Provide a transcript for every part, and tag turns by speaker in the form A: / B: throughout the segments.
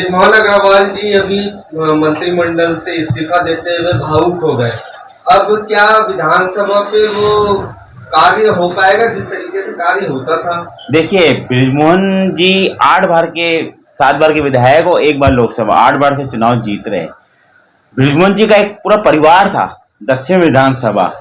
A: बृजमोहन अग्रवाल जी अभी मंत्रिमंडल से इस्तीफा देते हुए भावुक हो गए। अब क्या विधानसभा पे वो कार्य हो पाएगा जिस तरीके से कार्य होता था?
B: देखिए, बृजमोहन जी 7 बार के विधायक और 1 बार लोकसभा, 8 बार से चुनाव जीत रहे। बृजमोहन जी का एक पूरा परिवार था 10वीं विधानसभा।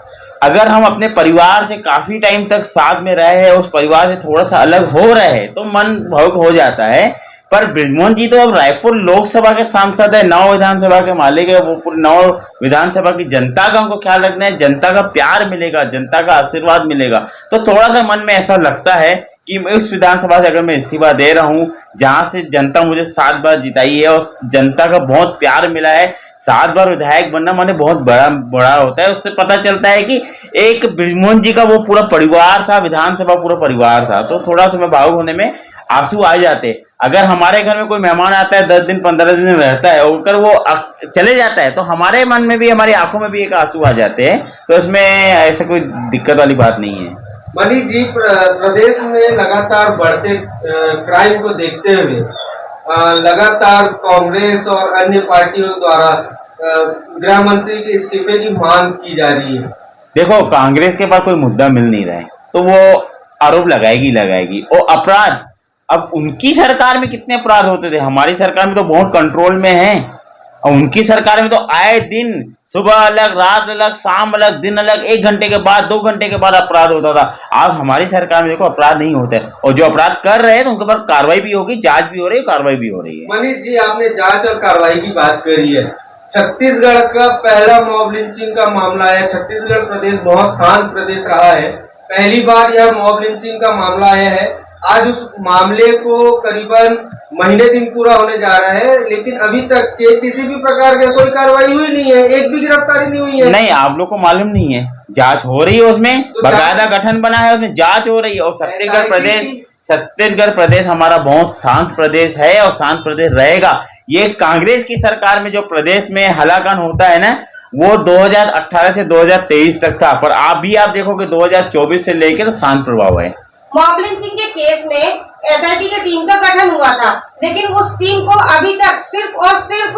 B: अगर हम अपने परिवार से काफी टाइम तक साथ में रहे हैं, उस परिवार से थोड़ा सा अलग हो रहे हैं, तो मन भावुक हो जाता है। पर बृजमोहन जी तो अब रायपुर लोकसभा के सांसद है, 9 विधानसभा के मालिक है। वो पूरी 9 विधानसभा की जनता का उनको ख्याल रखना है, जनता का प्यार मिलेगा, जनता का आशीर्वाद मिलेगा। तो थोड़ा सा मन में ऐसा लगता है कि उस विधानसभा से अगर मैं इस्तीफा दे रहा हूं, जहां से जनता मुझे 7 बार जिताई है और जनता का बहुत प्यार मिला है, 7 बार विधायक बनना माने बहुत बड़ा होता है। उससे पता चलता है कि एक बृजमोहन जी का वो पूरा परिवार था, विधानसभा पूरा परिवार था। तो थोड़ा सा मैं भावुक होने में आंसू आ जाते। अगर हमारे घर में कोई मेहमान आता है, 10 दिन 15 दिन रहता है, और वो चले जाता है, तो हमारे मन में भी, हमारी आंखों में भी एक आंसू आ जाते हैं। तो इसमें ऐसा कोई दिक्कत वाली बात नहीं है।
A: मनीष जी, प्रदेश में लगातार बढ़ते क्राइम को देखते हुए लगातार कांग्रेस और अन्य पार्टियों द्वारा गृह मंत्री के इस्तीफे की मांग की जा रही है।
B: देखो, कांग्रेस के पास कोई मुद्दा मिल नहीं रहा है, तो वो आरोप लगाएगी। और अपराध, अब उनकी सरकार में कितने अपराध होते थे, हमारी सरकार में तो बहुत कंट्रोल में है। और उनकी सरकार में तो आए दिन सुबह अलग, रात अलग, शाम अलग, दिन अलग, 1 घंटे के बाद, 2 घंटे के बाद अपराध होता था। अब हमारी सरकार में देखो अपराध नहीं होते, और जो अपराध कर रहे हैं तो उनके पर कार्रवाई भी होगी, जांच भी हो रही है, कार्रवाई भी हो रही है।
A: मनीष जी, आपने जांच और कार्रवाई की बात करी है। छत्तीसगढ़ का पहला मॉब लिंचिंग का मामला है। छत्तीसगढ़ प्रदेश बहुत शांत प्रदेश रहा है, पहली बार यह मॉब लिंचिंग का मामला आया है। आज उस मामले को करीबन महीने दिन पूरा होने जा रहा है, लेकिन अभी तक के किसी भी प्रकार की कोई कार्रवाई हुई नहीं है, एक भी गिरफ्तारी नहीं हुई है।
B: नहीं, आप लोग को मालूम नहीं है, जांच हो रही है, उसमें तो बाकायदा गठन बना है, उसमें जांच हो रही है। और छत्तीसगढ़ प्रदेश हमारा बहुत शांत प्रदेश है और शांत प्रदेश रहेगा। ये कांग्रेस की सरकार में जो प्रदेश में हलाकन होता है ना, वो 2018 से 2023 तक था, पर आप देखोगे 2024 से लेकर तो शांत प्रभाव है।
C: मॉब लिंचिंग के केस में एसआईटी की टीम का गठन हुआ था, लेकिन उस टीम को अभी तक सिर्फ और सिर्फ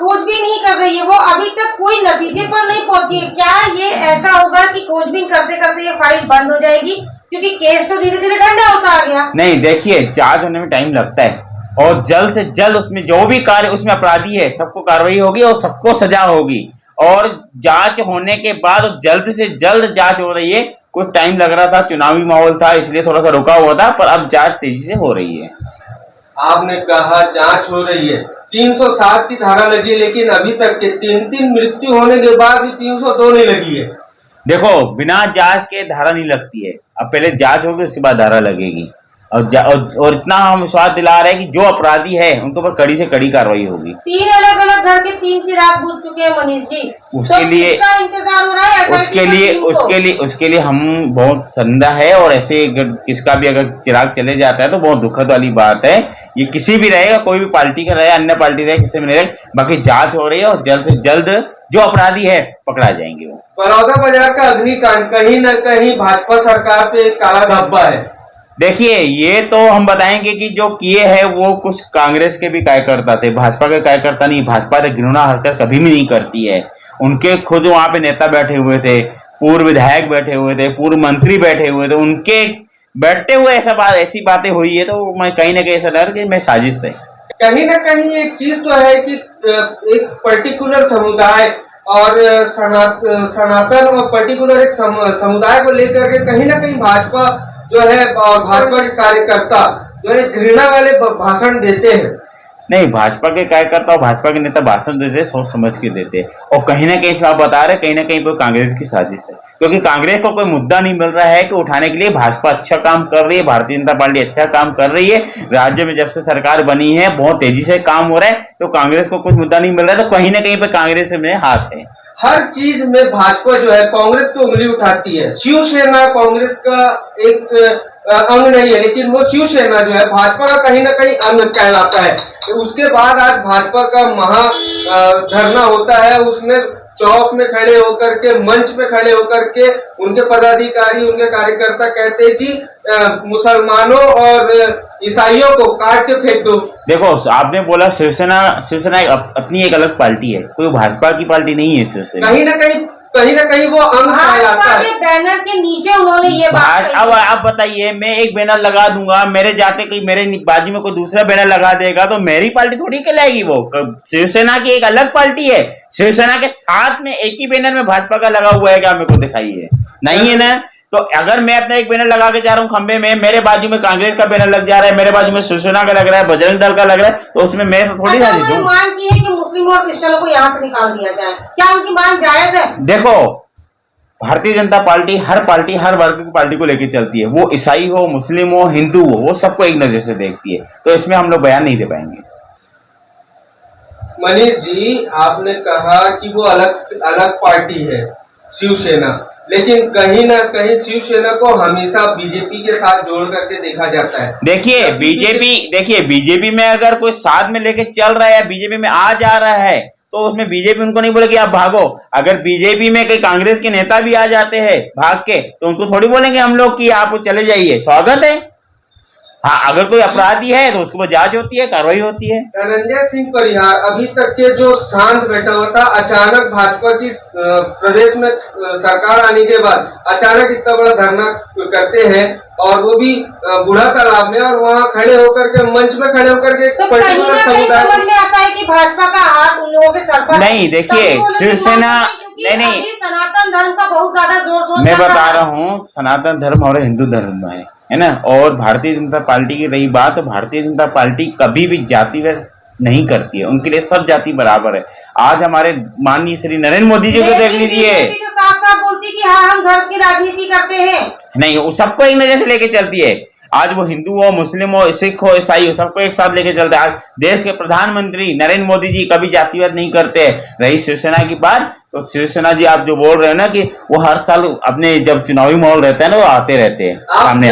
C: खोजबीन ही कर रही है। वो अभी तक कोई नतीजे पर नहीं पहुंची है। क्या ये ऐसा होगा कि खोजबीन करते करते ये फाइल बंद हो जाएगी, क्योंकि केस तो धीरे धीरे ठंडा होता आ गया?
B: नहीं, देखिए, जांच होने में टाइम लगता है, और जल्द से जल्द उसमें जो भी कार्य उसमें अपराधी है सबको कार्रवाई होगी और सबको सजा होगी। और जांच होने के बाद जल्द से जल्द जांच हो रही है। कुछ टाइम लग रहा था, चुनावी माहौल था, इसलिए थोड़ा सा रुका हुआ था, पर अब जांच तेजी से हो रही है।
A: आपने कहा जांच हो रही है, 307 की धारा लगी, लेकिन अभी तक के 3 मृत्यु होने के बाद भी 302 नहीं लगी है।
B: देखो, बिना जांच के धारा नहीं लगती है। अब पहले जांच होगी, उसके बाद धारा लगेगी। और इतना हम विश्वास दिला रहे हैं कि जो अपराधी है उनके ऊपर कड़ी से कड़ी कार्रवाई होगी।
C: 3 अलग अलग घर के 3 चिराग बुझ चुके हैं मनीष जी।
B: उसके लिए
C: इंतजार हो रहा है।
B: उसके लिए हम बहुत संदा है, और ऐसे किसका भी अगर चिराग चले जाता है तो बहुत दुखद वाली बात है। ये किसी भी रहेगा, कोई भी पार्टी का रहे, अन्य पार्टी रहे, किसी में रहे, बाकी जांच हो रही है और जल्द से जल्द जो अपराधी है पकड़ा जाएंगे। वो
A: बड़ौदा बाजार का अग्निकांड कहीं न कहीं भाजपा सरकार पे एक काला धब्बा है।
B: देखिए, ये तो हम बताएंगे कि जो किए हैं वो कुछ कांग्रेस के भी कार्यकर्ता थे, भाजपा के कार्यकर्ता नहीं। भाजपा तो घृणा हरकत कभी भी नहीं करती है। उनके खुद वहां पे नेता बैठे हुए थे, पूर्व विधायक बैठे हुए थे, पूर्व मंत्री बैठे हुए थे, उनके बैठते हुए ऐसी बातें हुई है, तो मैं कहीं ना कहीं ऐसा लग कि मैं साजिश थे।
A: कहीं ना कहीं एक चीज तो है कि एक पर्टिकुलर समुदाय और सनातन और पर्टिकुलर एक समुदाय को लेकर के कहीं ना कहीं भाजपा जो है और भाजपा के कार्यकर्ता जो है घृणा वाले भाषण देते हैं।
B: नहीं, भाजपा के कार्यकर्ता और भाजपा के नेता भाषण देते, सोच समझ के देते, और कहीं ना कहीं आप बता रहे कहीं ना कहीं पर कांग्रेस की साजिश है, क्योंकि कांग्रेस को कोई मुद्दा नहीं मिल रहा है कि उठाने के लिए। भाजपा अच्छा काम कर रही है, भारतीय जनता पार्टी अच्छा काम कर रही है। राज्य में जब से सरकार बनी है बहुत तेजी से काम हो रहा है, तो कांग्रेस को कुछ मुद्दा नहीं मिल रहा है, तो कहीं ना कहीं पर कांग्रेस में हाथ है।
A: हर चीज में भाजपा जो है कांग्रेस पे उंगली उठाती है। शिवसेना कांग्रेस का एक अंग नहीं है, लेकिन वो शिवसेना जो है भाजपा का कहीं ना कहीं अंग कहलाता है। उसके बाद आज भाजपा का महा धरना होता है, उसमें चौक में खड़े होकर के, मंच पे खड़े होकर के उनके पदाधिकारी, उनके कार्यकर्ता कहते हैं कि मुसलमानों और ईसाइयों को काट के फेंक दो।
B: देखो, आपने बोला शिवसेना अपनी एक अलग पार्टी है, कोई भाजपा की पार्टी नहीं है शिवसेना।
A: कहीं ना कहीं वो अंग कहलाता
C: भाजपा
A: है।
C: के बैनर के नीचे उन्होंने ये बात कही।
B: अब आप बताइए, मैं एक बैनर लगा दूंगा, मेरे जाते कहीं मेरे बाजू में कोई दूसरा बैनर लगा देगा तो मेरी पार्टी थोड़ी कहलाएगी वो। शिवसेना की एक अलग पार्टी है, शिवसेना के साथ में एक ही बैनर में भाजपा का लगा हुआ है, क्या मेरे को दिखाइए? नहीं है ना। तो अगर मैं अपना एक बैनर लगा के जा रहा हूँ खंबे में, मेरे बाजू में कांग्रेस का बैनर लग जा रहा है, मेरे बाजू में शिवसेना का लग रहा है, बजरंग दल का लग रहा है, तो उसमें मैं थोड़ी
C: अच्छा,
B: सारी दूं।
C: मांग की है कि मुस्लिमों और क्रिश्चियनों को यहाँ से निकाल दिया जाए, क्या उनकी मांग जायज है?
B: देखो, भारतीय जनता पार्टी हर वर्ग की पार्टी को लेकर चलती है, वो ईसाई हो, मुस्लिम हो, हिंदू हो, वो सबको एक नजर से देखती है, तो इसमें हम लोग बयान नहीं दे पाएंगे।
A: मनीष जी, आपने कहा कि वो अलग पार्टी है शिवसेना, लेकिन कहीं ना कहीं शिवसेना को हमेशा बीजेपी के साथ जोड़ करके देखा जाता है।
B: देखिए बीजेपी में अगर कोई साथ में लेके चल रहा है या बीजेपी में आ जा रहा है तो उसमें बीजेपी उनको नहीं बोले कि आप भागो। अगर बीजेपी में कई कांग्रेस के नेता भी आ जाते हैं भाग के, तो उनको थोड़ी बोलेंगे हम लोग कि आप चले जाइए, स्वागत है। हाँ, अगर कोई अपराधी है तो उसके ऊपर जांच होती है, कार्रवाई होती है।
A: धनंजय सिंह परिहार अभी तक के जो शांत बैठा हुआ था, अचानक भाजपा की प्रदेश में सरकार आने के बाद अचानक इतना बड़ा धरना करते हैं, और वो भी बूढ़ा तालाब में, और वहाँ खड़े होकर के, मंच में खड़े होकर के
C: तो कहीं ना कहीं समझ में आता है कि भाजपा का हाथ उन लोगों के सर पर
B: नहीं। देखिए, शिवसेना नहीं,
C: सनातन धर्म का बहुत ज्यादा जोर शोर
B: मैं बता रहा हूँ, सनातन धर्म और हिंदू धर्म है ना। और भारतीय जनता पार्टी की रही बात, भारतीय जनता पार्टी कभी भी जातिवाद नहीं करती है, उनके लिए सब जाति बराबर है। आज हमारे माननीय श्री नरेंद्र मोदी जी को देख लीजिए,
C: तो साफ साफ बोलती कि हाँ हम धर्म की राजनीति करते हैं।
B: नहीं, वो सबको एक नजर से लेके चलती है। आज वो हिंदू हो, मुस्लिम हो, सिख हो, ईसाई हो, सबको एक साथ लेके चलते हैं। आज देश के प्रधानमंत्री नरेंद्र मोदी जी कभी जातिवाद नहीं करते। रही शिवसेना की बात, तो शिवसेना जी आप जो बोल रहे हो ना कि वो हर साल अपने जब चुनावी माहौल रहता है ना, वो आते रहते हैं सामने।